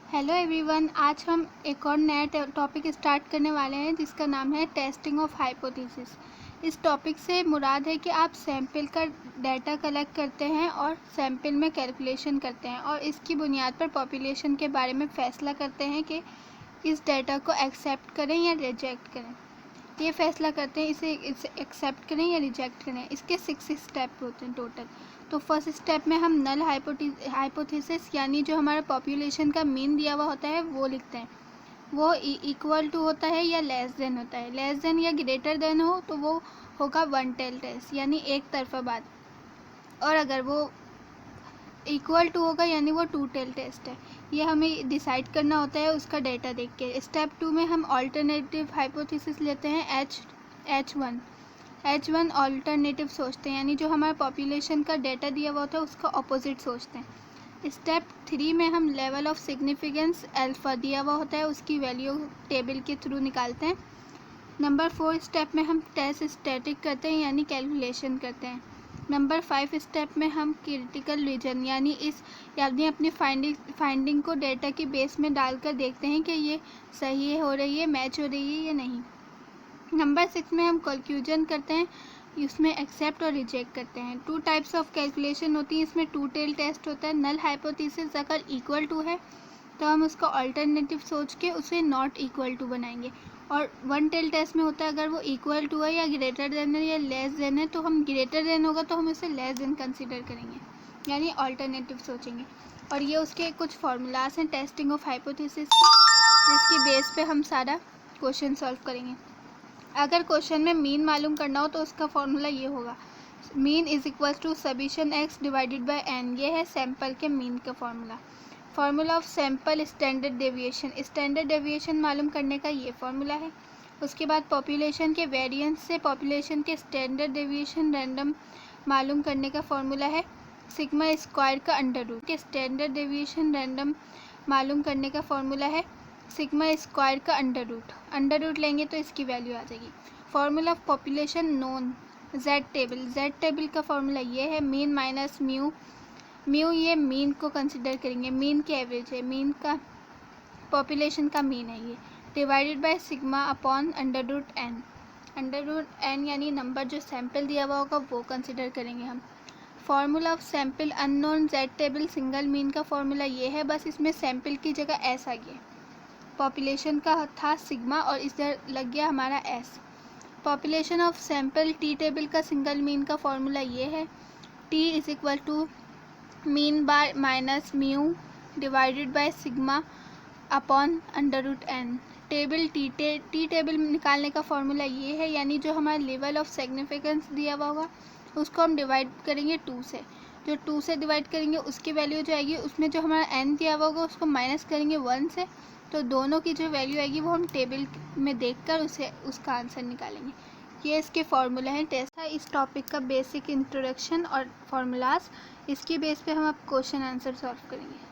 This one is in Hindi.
हेलो एवरीवन, आज हम एक और नया टॉपिक स्टार्ट करने वाले हैं जिसका नाम है टेस्टिंग ऑफ हाइपोथेसिस। इस टॉपिक से मुराद है कि आप सैंपल का डाटा कलेक्ट करते हैं और सैंपल में कैलकुलेशन करते हैं और इसकी बुनियाद पर पॉपुलेशन के बारे में फ़ैसला करते हैं कि इस डाटा को एक्सेप्ट करें या रिजेक्ट करें। ये फैसला करते हैं इसे एक्सेप्ट करें या रिजेक्ट करें। इसके 6 स्टेप होते हैं टोटल। तो फर्स्ट स्टेप में हम नल हाइपोथेसिस यानी जो हमारा पॉपुलेशन का मीन दिया हुआ होता है वो लिखते हैं। वो इक्वल टू होता है या लेस देन होता है। लेस देन या ग्रेटर देन हो तो वो होगा वन टेल टेस्ट यानी एक तरफा बात, और अगर वो इक्वल टू होगा यानी वो टू टेल टेस्ट है। ये हमें डिसाइड करना होता है उसका डेटा देख के। स्टेप 2 में हम ऑल्टरनेटिव हाइपोथेसिस लेते हैं एच वन ऑल्टरनेटिव सोचते हैं, यानी जो हमारे पॉपुलेशन का डेटा दिया हुआ होता है उसका अपोजिट सोचते हैं। स्टेप 3 में हम लेवल ऑफ सिग्निफिकेंस अल्फा दिया हुआ होता है उसकी वैल्यू टेबल के थ्रू निकालते हैं। नंबर 4 स्टेप में हम टेस्ट स्टैटिक करते हैं यानी कैलकुलेशन करते हैं। नंबर 5 स्टेप में हम क्रिटिकल रीजन यानी अपनी फाइंडिंग को डेटा की बेस में डालकर देखते हैं कि ये सही हो रही है, मैच हो रही है या नहीं। नंबर 6 में हम कंक्लूजन करते हैं, इसमें एक्सेप्ट और रिजेक्ट करते हैं। 2 टाइप्स ऑफ कैलकुलेशन होती है इसमें। टू टेल टेस्ट होता है। नल हाइपोथेसिस अगर इक्वल टू है तो हम उसका अल्टरनेटिव सोच के उसे नॉट इक्वल टू बनाएंगे, और वन टेल टेस्ट में होता है अगर वो इक्वल टू है या ग्रेटर देन है या लेस देन है तो हम ग्रेटर देन होगा तो हम उसे लेस देन कंसीडर करेंगे यानी अल्टरनेटिव सोचेंगे। और ये उसके कुछ फार्मूलाज हैं टेस्टिंग ऑफ हाइपोथेसिस जिसकी बेस पे हम सारा क्वेश्चन सॉल्व करेंगे। अगर क्वेश्चन में मीन मालूम करना हो तो उसका फॉर्मूला ये होगा, mean is equal to summation x divided by n. ये है सैंपल के मीन का formula. Formula of sample standard deviation मालूम करने का ये फार्मूला है। उसके बाद पॉपुलेशन के वेरिएंस से पॉपुलेशन के स्टैंडर्ड डेविएशन रैंडम मालूम करने का फार्मूला है सिग्मा स्क्वायर का अंडर रूट। के स्टैंडर्ड डेविएशन रैंडम मालूम करने का फार्मूला है सिग्मा स्क्वायर का अंडर रूट लेंगे तो इसकी वैल्यू आ जाएगी। Formula of population known Z table का फार्मूला ये है मीन माइनस म्यू ये मीन को कंसिडर करेंगे, मीन की एवरेज है, मीन का पॉपुलेशन का मीन है ये, divided by sigma upon under root n यानी नंबर जो सैंपल दिया हुआ होगा वो कंसिडर करेंगे हम। Formula of sample unknown Z table single mean का फार्मूला ये है, बस इसमें सैंपल की जगह एस आ गया। पॉपुलेशन का था सिग्मा और इधर लग गया हमारा S. Population of sample T table का सिंगल मीन का फार्मूला ये है T is equal to mean bar minus mu divided by sigma upon under root n. T table निकालने का फार्मूला ये है, यानी जो हमारा लेवल ऑफ सिग्निफिकेंस दिया हुआ होगा उसको हम डिवाइड करेंगे 2 से। जो 2 से डिवाइड करेंगे उसकी वैल्यू जो आएगी उसमें जो हमारा एन दिया हुआ होगा उसको माइनस करेंगे 1 से, तो दोनों की जो वैल्यू आएगी वो हम टेबल में देखकर उसका आंसर निकालेंगे। ये इसके फार्मूला हैं। टेस्ट है इस टॉपिक का बेसिक इंट्रोडक्शन और फार्मूलाज। इसकी बेस पे हम अब क्वेश्चन आंसर सॉल्व करेंगे।